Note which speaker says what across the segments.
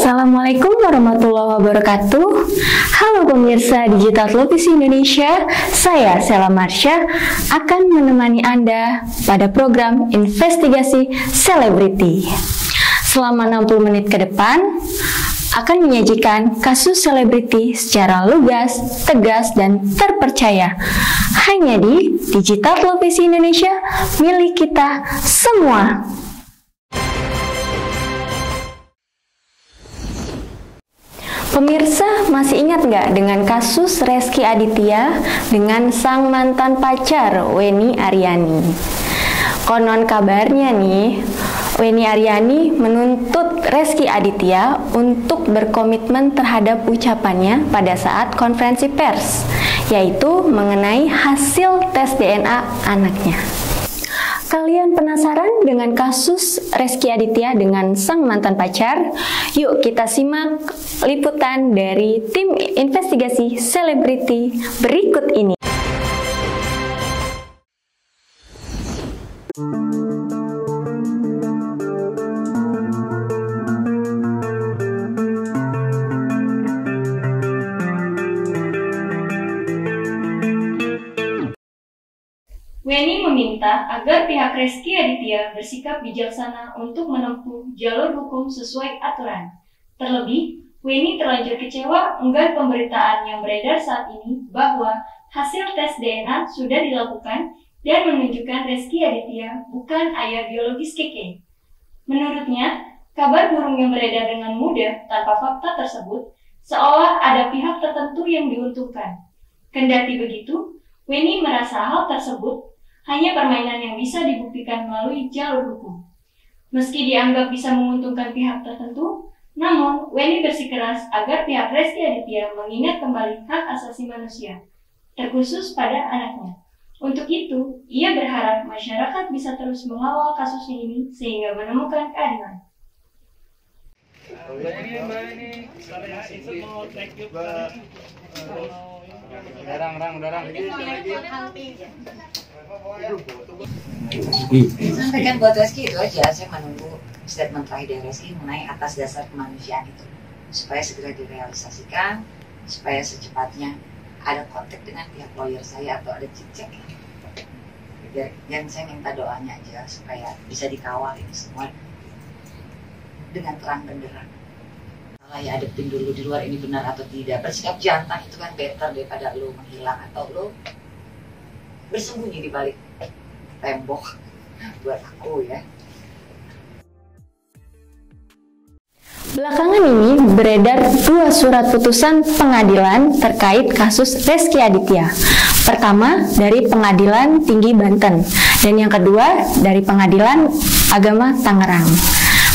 Speaker 1: Assalamualaikum warahmatullahi wabarakatuh. Halo pemirsa Digital Televisi Indonesia, saya Sela Marsha akan menemani Anda pada program Investigasi Selebriti. Selama 60 menit ke depan, akan menyajikan kasus selebriti secara lugas, tegas, dan terpercaya. Hanya di Digital Televisi Indonesia, milik kita semua. Pemirsa masih ingat nggak dengan kasus Rezky Aditya dengan sang mantan pacar Wenny Aryani? Konon kabarnya nih, Wenny Aryani menuntut Rezky Aditya untuk berkomitmen terhadap ucapannya pada saat konferensi pers, yaitu mengenai hasil tes DNA anaknya. Kalian penasaran dengan kasus Rezky Aditya dengan sang mantan pacar? Yuk kita simak liputan dari tim investigasi selebriti berikut ini.
Speaker 2: Wenny meminta agar pihak Rezky Aditya bersikap bijaksana untuk menempuh jalur hukum sesuai aturan. Terlebih, Wenny terlanjur kecewa enggan pemberitaan yang beredar saat ini bahwa hasil tes DNA sudah dilakukan dan menunjukkan Rezky Aditya bukan ayah biologis Keke. Menurutnya, kabar burung yang beredar dengan mudah tanpa fakta tersebut seolah ada pihak tertentu yang diuntungkan. Kendati begitu, Wenny merasa hal tersebut hanya permainan yang bisa dibuktikan melalui jalur hukum. Meski dianggap bisa menguntungkan pihak tertentu, namun Wenny bersikeras agar pihak Rezky Aditya mengingat kembali hak asasi manusia, terkhusus pada anaknya. Untuk itu, ia berharap masyarakat bisa terus mengawal kasus ini sehingga menemukan keadilan.
Speaker 3: Sampaikan buat Rezky itu aja, saya menunggu statement terakhir dari Rezky mengenai atas dasar kemanusiaan itu supaya segera direalisasikan, supaya secepatnya ada kontak dengan pihak lawyer saya atau ada cek yang saya minta doanya aja supaya bisa dikawal ini semua dengan terang benderang. Malah ya adepin dulu di luar ini benar atau tidak. Bersikap jantan itu kan better daripada lo menghilang atau lo bersembunyi di balik tembok. Buat aku ya.
Speaker 1: Belakangan ini beredar dua surat putusan pengadilan terkait kasus Rezky Aditya. Pertama dari Pengadilan Tinggi Banten dan yang kedua dari Pengadilan Agama Tangerang.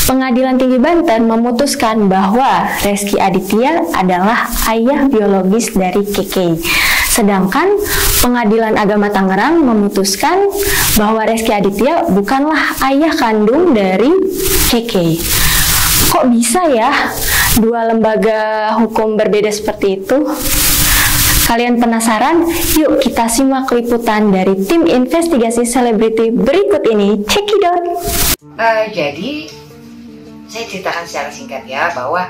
Speaker 1: Pengadilan Tinggi Banten memutuskan bahwa Rezky Aditya adalah ayah biologis dari Keke. Sedangkan Pengadilan Agama Tangerang memutuskan bahwa Rezky Aditya bukanlah ayah kandung dari Keke. Kok bisa ya dua lembaga hukum berbeda seperti itu? Kalian penasaran? Yuk kita simak liputan dari tim investigasi selebriti berikut ini. Check it out!
Speaker 3: Jadi, saya ceritakan secara singkat ya bahwa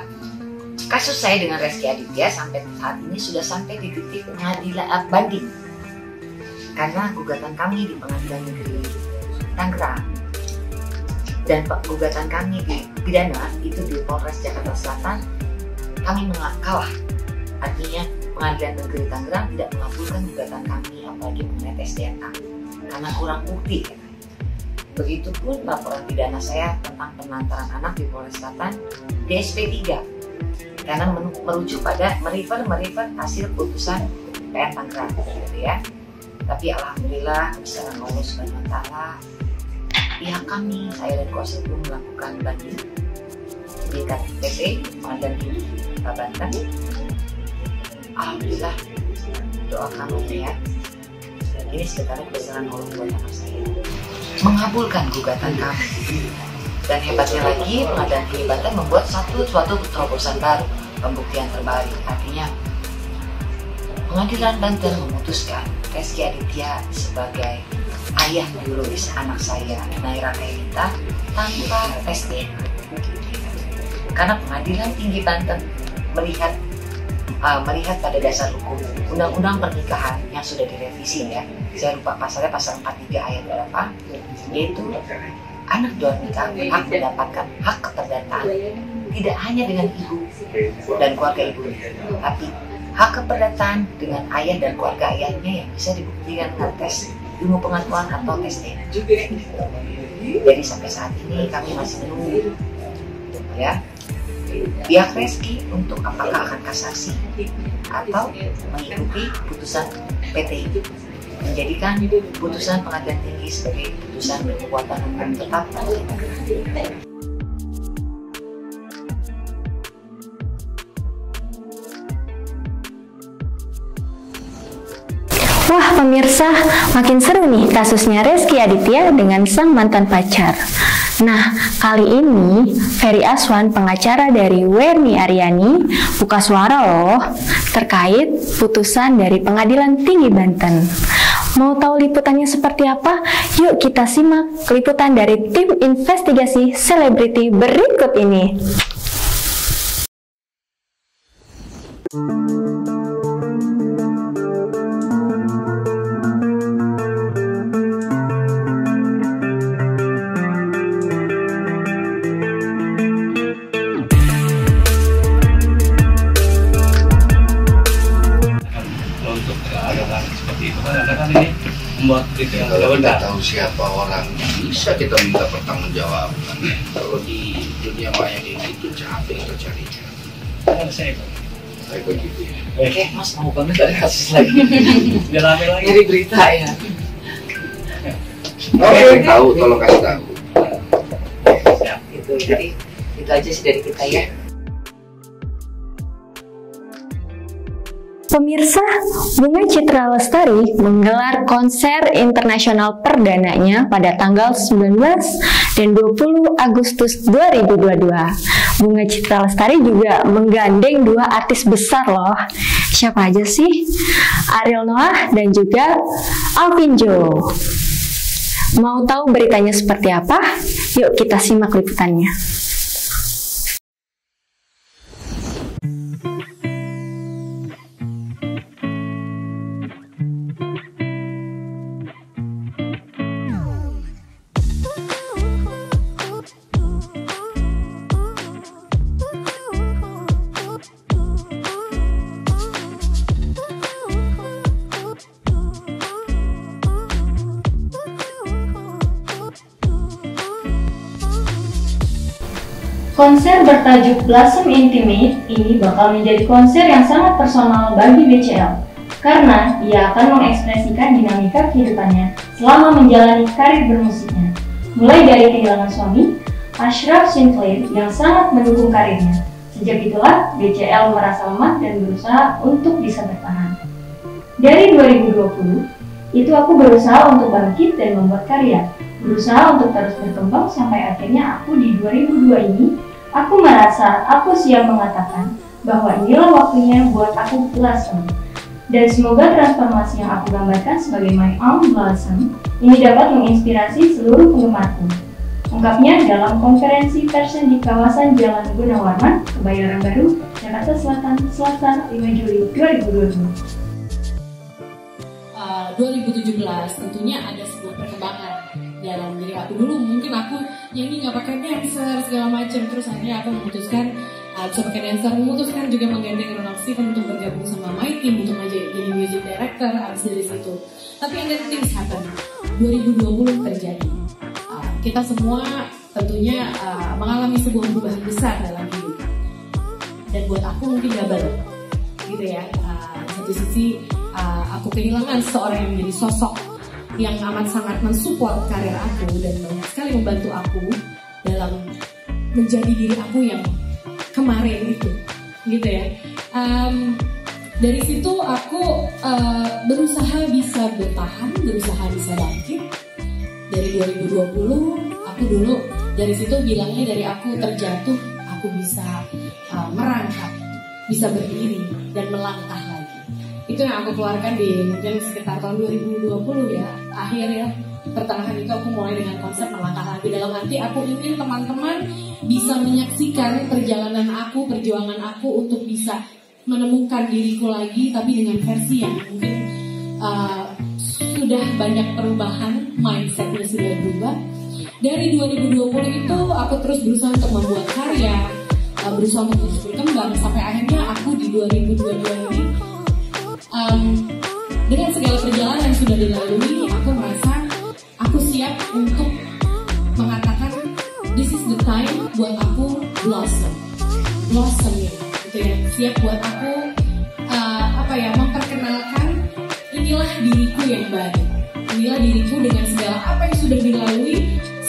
Speaker 3: kasus saya dengan Rezky Aditya sampai saat ini sudah sampai di titik pengadilan banding. Karena gugatan kami di Pengadilan Negeri Tangerang dan gugatan kami di pidana itu di Polres Jakarta Selatan, kami kalah. Artinya Pengadilan Negeri Tangerang tidak mengabulkan gugatan kami apalagi mengenai tes DNA karena kurang bukti. Begitupun laporan pidana saya tentang penelantaran anak di Polres Selatan di SP3 karena merujuk pada merefer hasil putusan PN Tangerang gitu ya. Tapi alhamdulillah besaran Allah Subhanahu wa taala, pihak kami, saya dan kuasa hukum melakukan banding di KPP Pengadilan Tinggi Banten. Alhamdulillah, doa kami ya, ini sebenarnya besaran Allah buat anak saya, mengabulkan gugatan kami. Dan hebatnya lagi, Pengadilan Tinggi Banten membuat suatu terobosan baru, pembuktian terbalik. Artinya, Pengadilan Banten memutuskan Rezky Aditya sebagai ayah biologis anak saya, Naira Kairita, tanpa tes DNA. Karena Pengadilan Tinggi Banten melihat pada dasar hukum Undang-Undang Pernikahan yang sudah direvisi ya, saya lupa pasalnya, pasal 43 ayat berapa, yaitu anak luar nikah berhak mendapatkan hak keperdataan tidak hanya dengan ibu dan keluarga ibu, tapi hak keperdataan dengan ayah dan keluarga ayahnya yang bisa dibuktikan dengan tes ilmu pengetahuan atau tes DNA. Jadi sampai saat ini kami masih menunggu ya pihak Reski untuk apakah akan kasasi atau mengikuti putusan PT menjadikan putusan Pengadilan Tinggi sebagai putusan berkekuatan hukum tetap.
Speaker 1: Wah pemirsa, makin seru nih kasusnya Reski Aditya dengan sang mantan pacar. Nah, kali ini Ferry Aswan, pengacara dari Werni Aryani, buka suara loh terkait putusan dari Pengadilan Tinggi Banten. Mau tahu liputannya seperti apa? Yuk kita simak liputan dari tim investigasi selebriti berikut ini.
Speaker 4: Membuat itu yang
Speaker 5: kalau kita tahu siapa orang bisa kita minta pertanggungjawaban. Kalau di dunia maya kayak gitu capek kita carinya.
Speaker 4: Kan saya
Speaker 5: Begitu ya.
Speaker 3: Oke, Mas mau banget ada kasus lagi.
Speaker 4: Udah rame lagi.
Speaker 3: Dari berita ya.
Speaker 5: Oke, tahu tolong kasih tahu.
Speaker 4: Siap.
Speaker 3: Jadi itu aja sih dari kita ya.
Speaker 1: Pemirsa, Bunga Citra Lestari menggelar konser internasional perdananya pada tanggal 19 dan 20 Agustus 2022. Bunga Citra Lestari juga menggandeng dua artis besar loh. Siapa aja sih? Ariel Noah dan juga Alvin Jo. Mau tahu beritanya seperti apa? Yuk kita simak liputannya.
Speaker 2: Konser bertajuk Blossom Intimate ini bakal menjadi konser yang sangat personal bagi BCL karena ia akan mengekspresikan dinamika kehidupannya selama menjalani karir bermusiknya. Mulai dari kehilangan suami, Ashraf Sinclair yang sangat mendukung karirnya. Sejak itulah BCL merasa lemah dan berusaha untuk bisa bertahan. Dari 2020, itu aku berusaha untuk bangkit dan membuat karya. Berusaha untuk terus berkembang sampai akhirnya aku di 2002 ini, aku merasa aku siap mengatakan bahwa inilah waktunya buat aku blossom. Dan semoga transformasi yang aku gambarkan sebagai my own blossom ini dapat menginspirasi seluruh penggemarku. Ungkapnya dalam konferensi pers di kawasan Jalan Gunawarman, Kebayoran Baru, Jakarta Selatan, Selasa 5 Juli 2020.
Speaker 6: 2017 tentunya ada sebuah perkembangan dalam diri aku. Dulu mungkin aku nyanyi nggak pakai dancer segala macam, terus akhirnya aku memutuskan bisa pakai dancer, memutuskan juga menggandeng Ronald Steven untuk bergabung sama my team untuk jadi music director. Habis dari situ, tapi ada things happen. 2020 terjadi. Kita semua tentunya mengalami sebuah perubahan besar dalam hidup. Dan buat aku mungkin double, gitu ya. Di satu sisi aku kehilangan seorang yang menjadi sosok yang amat sangat mensupport karir aku dan banyak sekali membantu aku dalam menjadi diri aku yang kemarin itu, gitu ya. Dari situ aku berusaha bisa bertahan, berusaha bisa bangkit. Dari 2020 aku dulu dari situ bilangnya dari aku terjatuh aku bisa merangkak, bisa berdiri dan melangkah lagi. Itu yang aku keluarkan di mungkin sekitar tahun 2020 ya, akhir ya, pertengahan itu aku mulai dengan konsep melangkah lagi. Dalam arti aku ingin teman-teman bisa menyaksikan perjalanan aku, perjuangan aku untuk bisa menemukan diriku lagi, tapi dengan versi yang mungkin sudah banyak perubahan, mindsetnya sudah berubah. Dari 2020 itu aku terus berusaha untuk membuat karya, berusaha untuk terus berkembang, sampai akhirnya aku di 2022 ini dengan segala perjalanan yang sudah dilalui, aku merasa aku siap untuk mengatakan this is the time buat aku blossom ya, gitu ya. Siap buat aku memperkenalkan inilah diriku yang baru, inilah diriku dengan segala apa yang sudah dilalui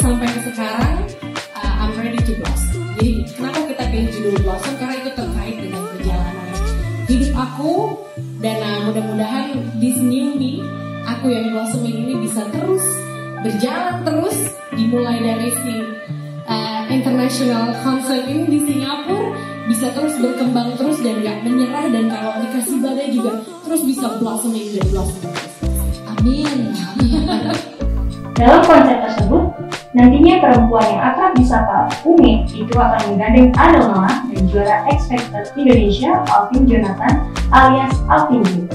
Speaker 6: sampai ke sekarang. I'm ready to blossom. Jadi kenapa kita pilih judul blossom? Karena itu terkait dengan perjalanan hidup aku. Dan mudah-mudahan this new me, aku yang blossoming ini bisa terus berjalan terus, dimulai dari si international concert ini di Singapura, bisa terus berkembang terus dan gak menyerah, dan kalau dikasih badai juga terus bisa blossoming dan blossoming. Amin.
Speaker 2: Dalam konsep tersebut, nantinya perempuan yang akrab disapa Umi itu akan menggandeng Ariel Noah dan juara X Factor Indonesia Alvin Jonathan alias Alvin Yu.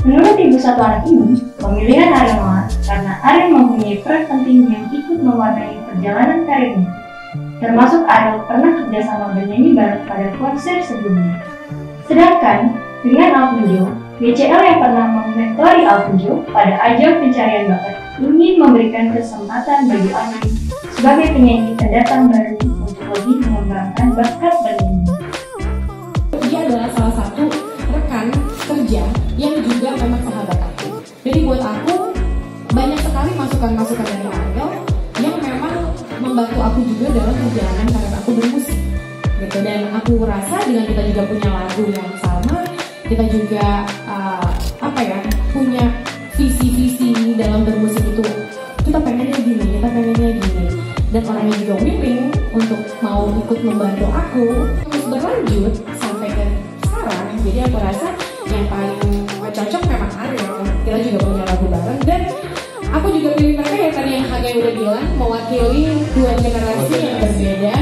Speaker 2: Menurut ibu satu anak ini, pemilihan Ariel Noah karena Ariel mempunyai peran penting yang ikut mewarnai perjalanan karirnya. Termasuk Ariel pernah kerjasama bernyanyi bareng pada konser sebelumnya. Sedangkan dengan Alvin Yu, BCL yang pernah mementori Alvin Yu pada ajang pencarian bakat ingin memberikan kesempatan bagi Alvin sebagai penyanyi pendatang baru untuk lebih mengembangkan bakat bernyanyi.
Speaker 6: Dia adalah salah satu rekan kerja yang juga memang sahabat aku. Jadi buat aku banyak sekali masukan-masukan dari Ariel yang memang membantu aku juga dalam perjalanan karir aku bermusik. Gitu. Dan aku rasa dengan kita juga punya lagu yang sama, kita juga punya visi-visi dalam bermusik itu. Kita pengennya gini. Dan orangnya juga willing untuk mau ikut membantu aku terus berlanjut sampai ke sekarang. Jadi aku rasa yang paling cocok memang Ariel. Kita juga punya lagu bareng, dan aku juga pilih mereka yang tadi yang Hagai udah bilang, mewakili dua generasi yang berbeda.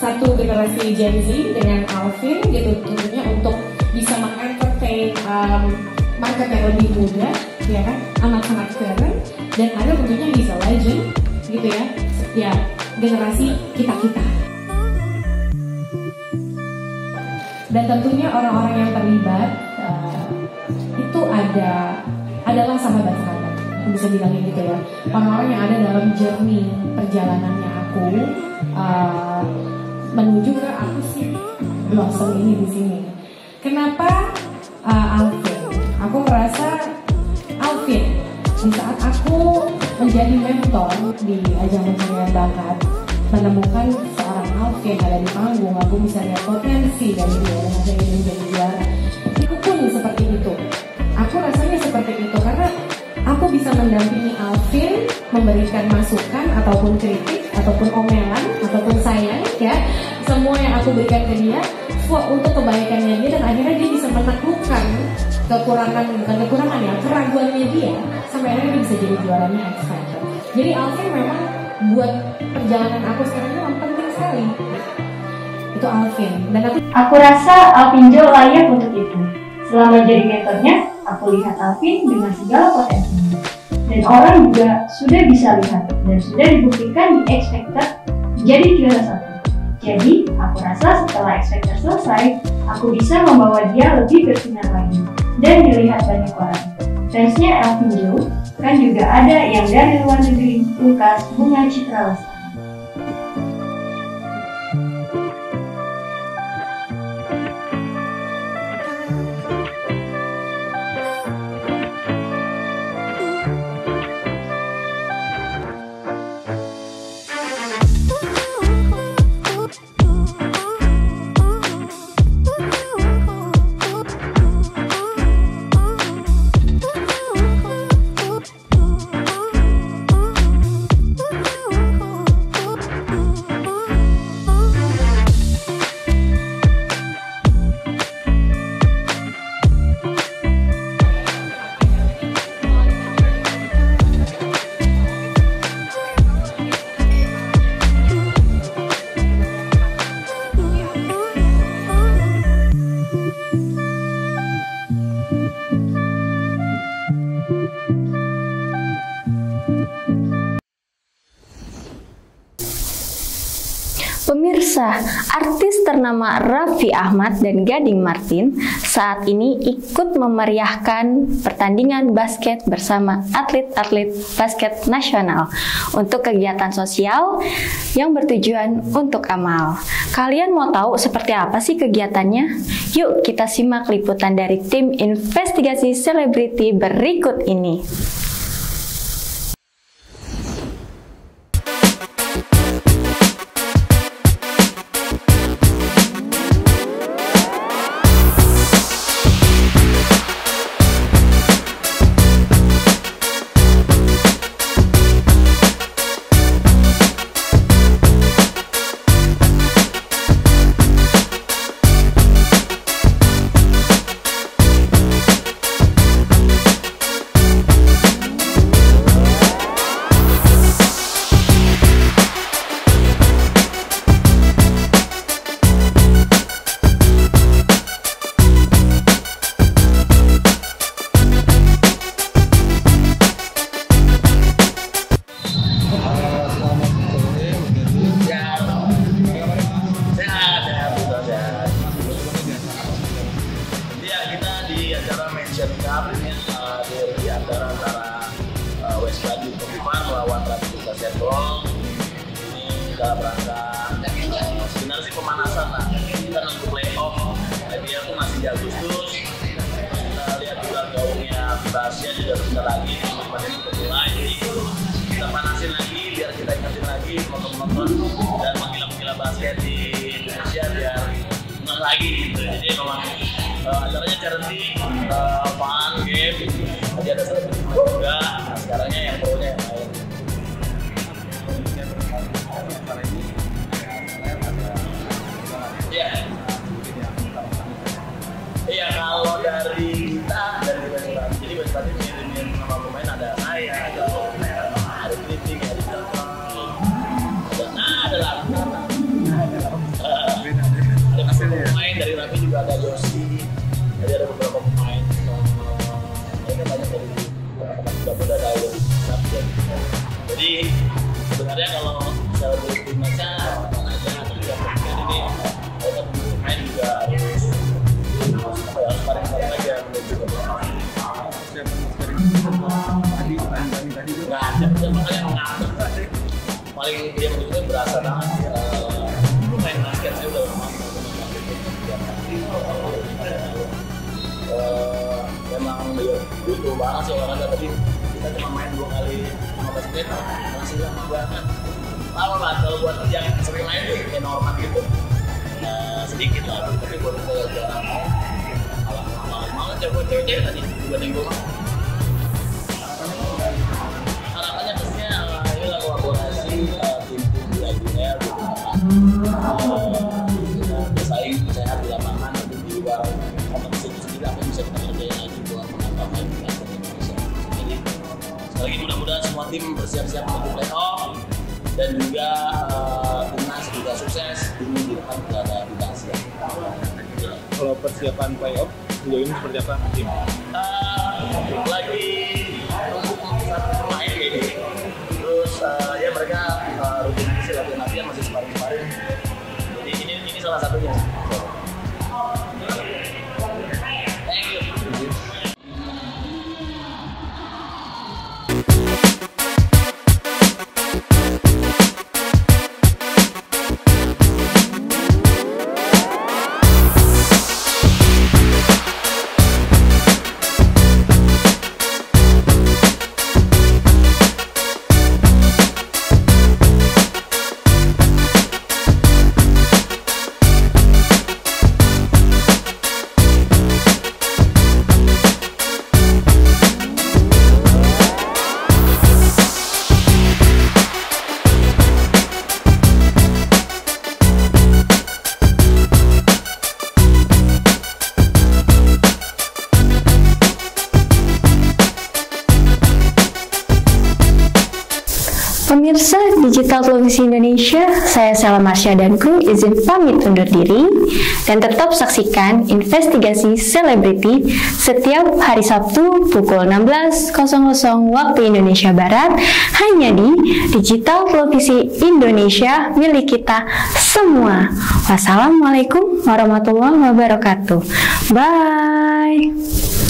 Speaker 6: Satu generasi Gen Z dengan Alvin gitu, tentunya untuk bisa mengentertain market yang lebih muda, ya kan, amat sangat keren. Dan ada tentunya he's a legend gitu ya generasi kita. Dan tentunya orang-orang yang terlibat itu adalah sahabat-sahabat, bisa bilangnya gitu ya, orang-orang yang ada dalam journey perjalanannya aku menuju ke aku sih blossom ini di sini. Kenapa Alvin? Aku merasa Alvin di saat aku menjadi mentor di ajang pencarian bakat, menemukan seorang Alvin ada di panggung, aku bisa lihat potensi dari dia dan ada yang menjadi juara. Aku pun seperti itu. Aku rasanya seperti itu karena aku bisa mendampingi Alvin, memberikan masukan ataupun kritik ataupun omelan ataupun sayang ya, semua yang aku berikan ke dia untuk kebaikannya dia, dan akhirnya dia bisa menaklukkan keraguannya dia sampai akhirnya dia bisa jadi juaranya X Factor. Jadi Alvin memang buat perjalanan aku sekarang itu penting sekali. Itu Alvin, dan
Speaker 2: aku rasa Alvin Jo layak untuk itu. Selama jadi mentornya, aku lihat Alvin dengan segala potensinya. Dan orang juga sudah bisa lihat dan sudah dibuktikan di X Factor jadi juara 1. Jadi, aku rasa setelah X Factor selesai, aku bisa membawa dia lebih bersinar lagi dan dilihat banyak orang. Fansnya Alvin Jo kan juga ada yang dari luar negeri, Lukas Bunga Citra Lestari.
Speaker 1: Pemirsa, artis ternama Raffi Ahmad dan Gading Martin saat ini ikut memeriahkan pertandingan basket bersama atlet-atlet basket nasional untuk kegiatan sosial yang bertujuan untuk amal. Kalian mau tahu seperti apa sih kegiatannya? Yuk kita simak liputan dari tim investigasi selebriti berikut ini.
Speaker 7: Di antara West Bandit Kopipan melawan Ratu Setbol. Ini dalam rangka sebenarnya sih pemanasan lah, kita untuk playoff. Dia tuh masih di Agustus. Kita lihat juga gaungnya Asia juga sebentar lagi mulai. Jadi kita panasin lagi biar kita ingetin lagi penonton dan penggila-penggila basket di Indonesia biar menang lagi gitu. Jadi memang acaranya charity, fun, game. Tadi ada selebriti juga, nah sekarangnya yang pro-nya yang lain. Iya, kalau dari kita, dari West Bandit, jadi West Bandit ngirimin nama pemain ada saya, ada Kritik, ada Jaka, ada lagu. Ada beberapa pemain dari Raffi juga ada Yosi, jadi ada beberapa pemain. Ini banyak dari teman-teman juga ada Yosi. Jadi sebenarnya kalau misalnya beli timnya apa aja atau tidak pemain ini, mereka pemain juga harus paling-paling aja menuju ke belakang. Nggak ada, makanya mengatur. Paling dia menunjuknya berasa banget. Main basket saya udah lama. Memang butuh banget sih olahraga, tapi kita cuma main 2 kali 15 menit masih lama banget. Lama banget kalau buat yang sering main tuh kayak normal gitu. Sedikit lah, tapi buat kita yang jarang malah buat cewek-cewek tadi dibanding gue mah. Harapannya pastinya inilah kolaborasi tim-tim di IBL gitu. Bersaing sehat di lapangan dan di luar kompetisi itu sendiri apa yang bisa kita kerjain lagi buat menambah main di Indonesia. Jadi sekali lagi mudah-mudahan semua tim bersiap-siap untuk playoff dan juga timnas juga sukses ini di depan ada di Asia.
Speaker 8: Kalau persiapan playoff sejauh ini seperti apa tim?
Speaker 7: Lagi nunggu keputusan pemain kayak gini. Terus ya mereka rutin sih latihan masih sparring. Jadi ini salah satunya. Thank you.
Speaker 1: Pemirsa Digital Televisi Indonesia, saya Sela Marsha dan kru izin pamit undur diri dan tetap saksikan Investigasi Selebriti setiap hari Sabtu pukul 16.00 waktu Indonesia Barat hanya di Digital Televisi Indonesia milik kita semua. Wassalamualaikum warahmatullahi wabarakatuh. Bye.